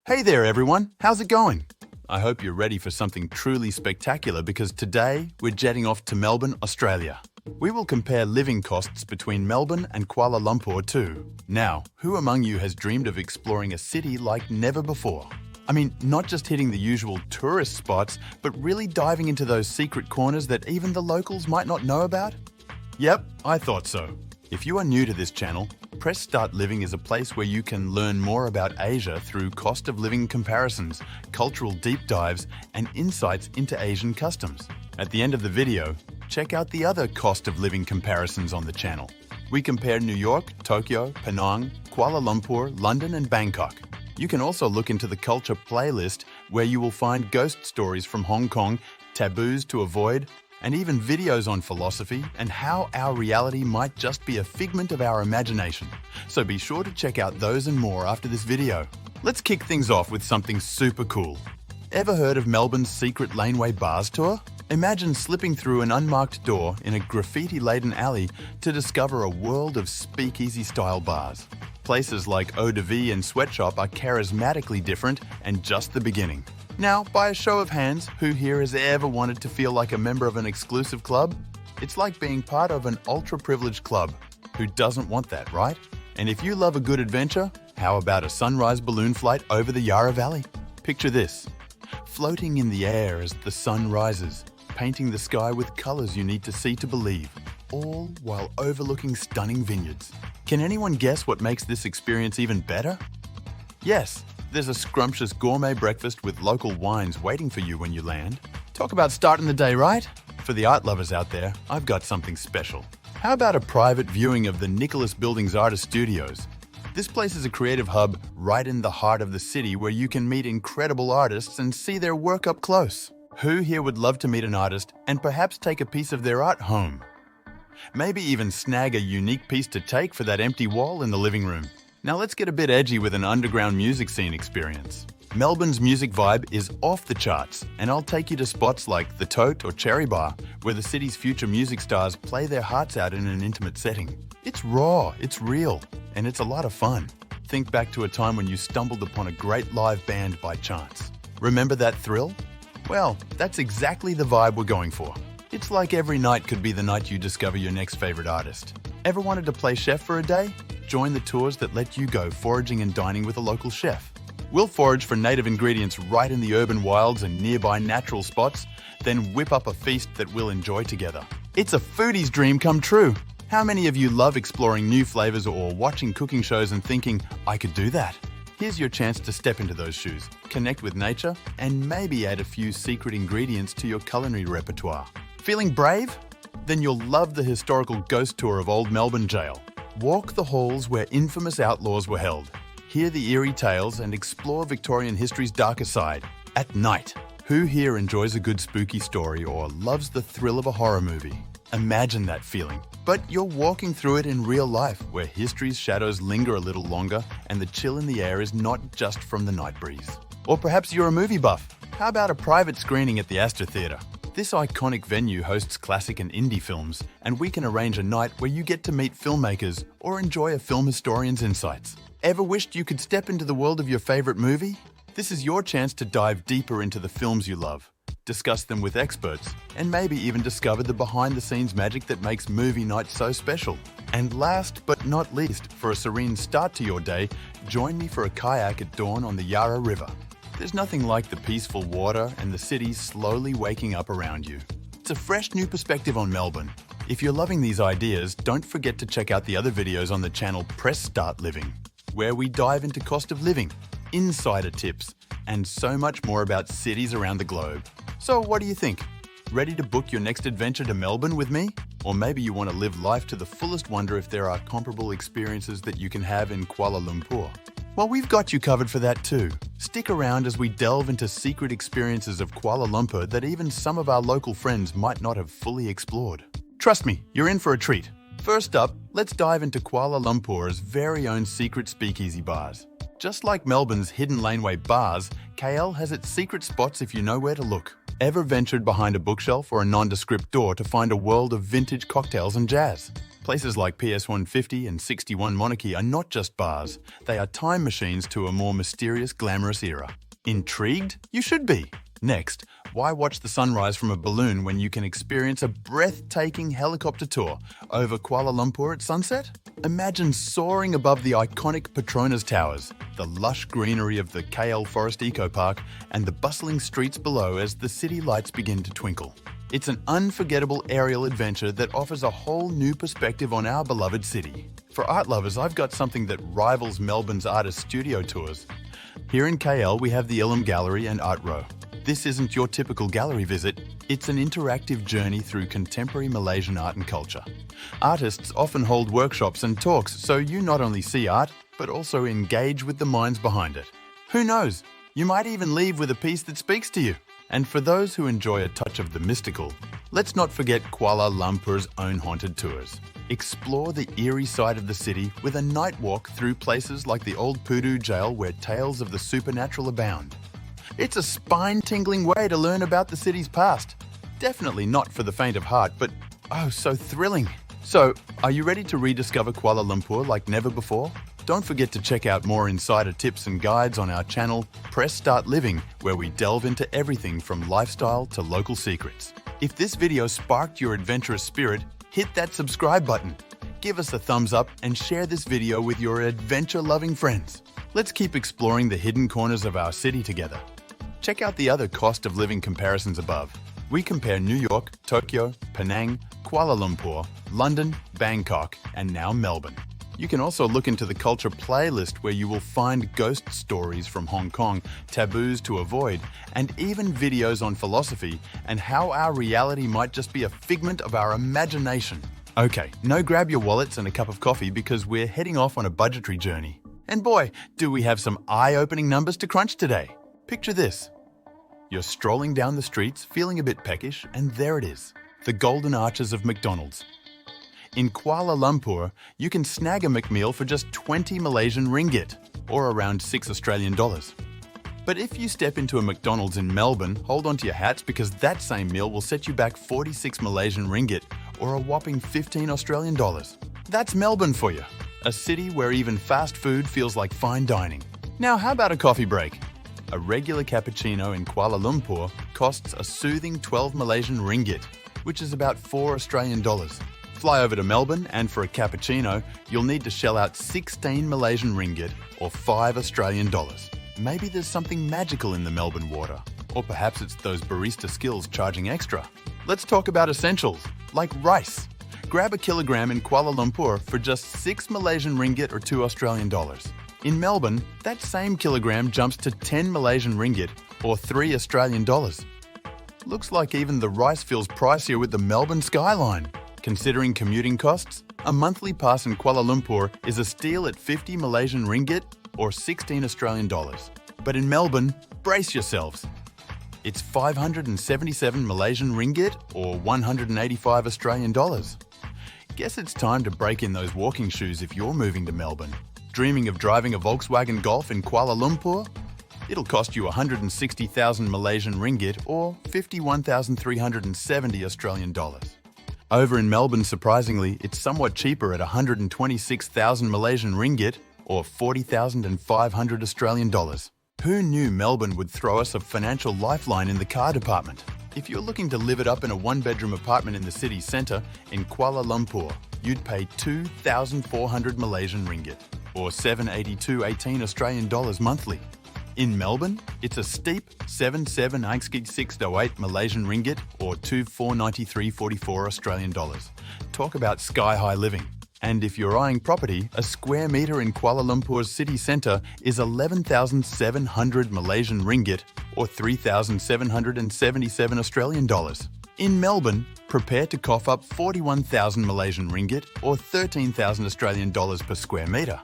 Hey there everyone, how's it going? I hope you're ready for something truly spectacular because today we're jetting off to Melbourne, Australia. We will compare living costs between Melbourne and Kuala Lumpur too. Now, who among you has dreamed of exploring a city like never before? I mean, not just hitting the usual tourist spots, but really diving into those secret corners that even the locals might not know about? Yep, I thought so. If you are new to this channel, PressStartLiving is a place where you can learn more about Asia through cost of living comparisons, cultural deep dives, and insights into Asian customs. At the end of the video, check out the other cost of living comparisons on the channel. We compare New York, Tokyo, Penang, Kuala Lumpur, London, and Bangkok. You can also look into the culture playlist where you will find ghost stories from Hong Kong, taboos to avoid, and even videos on philosophy and how our reality might just be a figment of our imagination. So be sure to check out those and more after this video. Let's kick things off with something super cool. Ever heard of Melbourne's secret Laneway bars tour? Imagine slipping through an unmarked door in a graffiti-laden alley to discover a world of speakeasy-style bars. Places like Eau de Vie and Sweatshop are charismatically different and just the beginning. Now, by a show of hands, who here has ever wanted to feel like a member of an exclusive club? It's like being part of an ultra-privileged club. Who doesn't want that, right? And if you love a good adventure, how about a sunrise balloon flight over the Yarra Valley? Picture this, floating in the air as the sun rises, painting the sky with colours you need to see to believe, all while overlooking stunning vineyards. Can anyone guess what makes this experience even better? Yes, there's a scrumptious gourmet breakfast with local wines waiting for you when you land. Talk about starting the day right? For the art lovers out there, I've got something special. How about a private viewing of the Nicholas Building's Artist Studios? This place is a creative hub right in the heart of the city where you can meet incredible artists and see their work up close. Who here would love to meet an artist and perhaps take a piece of their art home? Maybe even snag a unique piece to take for that empty wall in the living room. Now let's get a bit edgy with an underground music scene experience. Melbourne's music vibe is off the charts, and I'll take you to spots like the Tote or Cherry Bar, where the city's future music stars play their hearts out in an intimate setting. It's raw, it's real, and it's a lot of fun. Think back to a time when you stumbled upon a great live band by chance. Remember that thrill? Well, that's exactly the vibe we're going for. It's like every night could be the night you discover your next favorite artist. Ever wanted to play chef for a day? Join the tours that let you go foraging and dining with a local chef. We'll forage for native ingredients right in the urban wilds and nearby natural spots, then whip up a feast that we'll enjoy together. It's a foodie's dream come true. How many of you love exploring new flavors or watching cooking shows and thinking, I could do that? Here's your chance to step into those shoes, connect with nature, and maybe add a few secret ingredients to your culinary repertoire. Feeling brave? Then you'll love the historical ghost tour of Old Melbourne Jail. Walk the halls where infamous outlaws were held. Hear the eerie tales and explore Victorian history's darker side. At night, who here enjoys a good spooky story or loves the thrill of a horror movie? Imagine that feeling, but you're walking through it in real life where history's shadows linger a little longer and the chill in the air is not just from the night breeze. Or perhaps you're a movie buff. How about a private screening at the Astor Theatre? This iconic venue hosts classic and indie films, and we can arrange a night where you get to meet filmmakers or enjoy a film historian's insights. Ever wished you could step into the world of your favorite movie? This is your chance to dive deeper into the films you love, discuss them with experts, and maybe even discover the behind-the-scenes magic that makes movie night so special. And last but not least, for a serene start to your day, join me for a kayak at dawn on the Yarra River. There's nothing like the peaceful water and the city slowly waking up around you. It's a fresh new perspective on Melbourne. If you're loving these ideas, don't forget to check out the other videos on the channel PressStartLiving, where we dive into cost of living, insider tips, and so much more about cities around the globe. So what do you think? Ready to book your next adventure to Melbourne with me? Or maybe you want to live life to the fullest, wonder if there are comparable experiences that you can have in Kuala Lumpur. Well, we've got you covered for that too. Stick around as we delve into secret experiences of Kuala Lumpur that even some of our local friends might not have fully explored. Trust me, you're in for a treat. First up, let's dive into Kuala Lumpur's very own secret speakeasy bars. Just like Melbourne's hidden laneway bars, KL has its secret spots if you know where to look. Ever ventured behind a bookshelf or a nondescript door to find a world of vintage cocktails and jazz? Places like PS150 and 61 Monarchy are not just bars, they are time machines to a more mysterious, glamorous era. Intrigued? You should be! Next, why watch the sunrise from a balloon when you can experience a breathtaking helicopter tour over Kuala Lumpur at sunset? Imagine soaring above the iconic Petronas Towers, the lush greenery of the KL Forest Eco Park, and the bustling streets below as the city lights begin to twinkle. It's an unforgettable aerial adventure that offers a whole new perspective on our beloved city. For art lovers, I've got something that rivals Melbourne's artist studio tours. Here in KL, we have the Ilm Gallery and Art Row. This isn't your typical gallery visit, it's an interactive journey through contemporary Malaysian art and culture. Artists often hold workshops and talks, so you not only see art, but also engage with the minds behind it. Who knows, you might even leave with a piece that speaks to you. And for those who enjoy a touch of the mystical, let's not forget Kuala Lumpur's own haunted tours. Explore the eerie side of the city with a night walk through places like the old Pudu jail where tales of the supernatural abound. It's a spine-tingling way to learn about the city's past. Definitely not for the faint of heart, but oh, so thrilling. So, are you ready to rediscover Kuala Lumpur like never before? Don't forget to check out more insider tips and guides on our channel, PressStartLiving, where we delve into everything from lifestyle to local secrets. If this video sparked your adventurous spirit, hit that subscribe button. Give us a thumbs up and share this video with your adventure-loving friends. Let's keep exploring the hidden corners of our city together. Check out the other cost of living comparisons above. We compare New York, Tokyo, Penang, Kuala Lumpur, London, Bangkok, and now Melbourne. You can also look into the culture playlist where you will find ghost stories from Hong Kong, taboos to avoid, and even videos on philosophy and how our reality might just be a figment of our imagination. Okay, now grab your wallets and a cup of coffee because we're heading off on a budgetary journey. And boy, do we have some eye-opening numbers to crunch today. Picture this. You're strolling down the streets, feeling a bit peckish, and there it is, the golden arches of McDonald's. In Kuala Lumpur, you can snag a McMeal for just 20 Malaysian ringgit, or around $6 Australian. But if you step into a McDonald's in Melbourne, hold on to your hats because that same meal will set you back 46 Malaysian ringgit, or a whopping 15 Australian dollars. That's Melbourne for you, a city where even fast food feels like fine dining. Now, how about a coffee break? A regular cappuccino in Kuala Lumpur costs a soothing 12 Malaysian ringgit, which is about 4 Australian dollars. Fly over to Melbourne and for a cappuccino, you'll need to shell out 16 Malaysian ringgit or 5 Australian dollars. Maybe there's something magical in the Melbourne water, or perhaps it's those barista skills charging extra. Let's talk about essentials, like rice. Grab a kilogram in Kuala Lumpur for just 6 Malaysian ringgit or 2 Australian dollars. In Melbourne, that same kilogram jumps to 10 Malaysian ringgit or 3 Australian dollars. Looks like even the rice feels pricier with the Melbourne skyline. Considering commuting costs, a monthly pass in Kuala Lumpur is a steal at 50 Malaysian ringgit or 16 Australian dollars. But in Melbourne, brace yourselves. It's 577 Malaysian ringgit or 185 Australian dollars. Guess it's time to break in those walking shoes if you're moving to Melbourne. Dreaming of driving a Volkswagen Golf in Kuala Lumpur? It'll cost you 160,000 Malaysian ringgit or 51,370 Australian dollars. Over in Melbourne, surprisingly, it's somewhat cheaper at 126,000 Malaysian ringgit or 40,500 Australian dollars. Who knew Melbourne would throw us a financial lifeline in the car department? If you're looking to live it up in a one-bedroom apartment in the city centre in Kuala Lumpur, you'd pay 2,400 Malaysian ringgit or 782.18 Australian dollars monthly. In Melbourne, it's a steep 77.608 Malaysian ringgit or 2,493.44 Australian dollars. Talk about sky-high living. And if you're eyeing property, a square metre in Kuala Lumpur's city centre is 11,700 Malaysian ringgit or 3,777 Australian dollars. In Melbourne, prepare to cough up 41,000 Malaysian ringgit or 13,000 Australian dollars per square metre.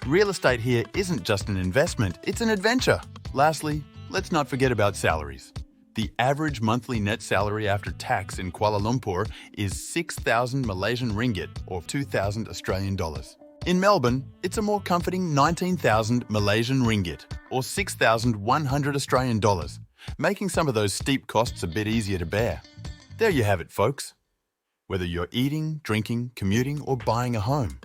Real estate here isn't just an investment, it's an adventure. Lastly, let's not forget about salaries. The average monthly net salary after tax in Kuala Lumpur is 6,000 Malaysian ringgit or 2,000 Australian dollars. In Melbourne, it's a more comforting 19,000 Malaysian ringgit or 6,100 Australian dollars, making some of those steep costs a bit easier to bear. There you have it, folks. Whether you're eating, drinking, commuting, or buying a home,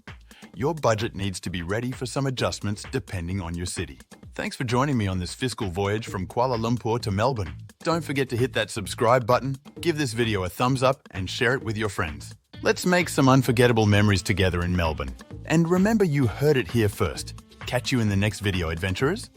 your budget needs to be ready for some adjustments depending on your city. Thanks for joining me on this fiscal voyage from Kuala Lumpur to Melbourne. Don't forget to hit that subscribe button, give this video a thumbs up, and share it with your friends. Let's make some unforgettable memories together in Melbourne. And remember, you heard it here first. Catch you in the next video, adventurers.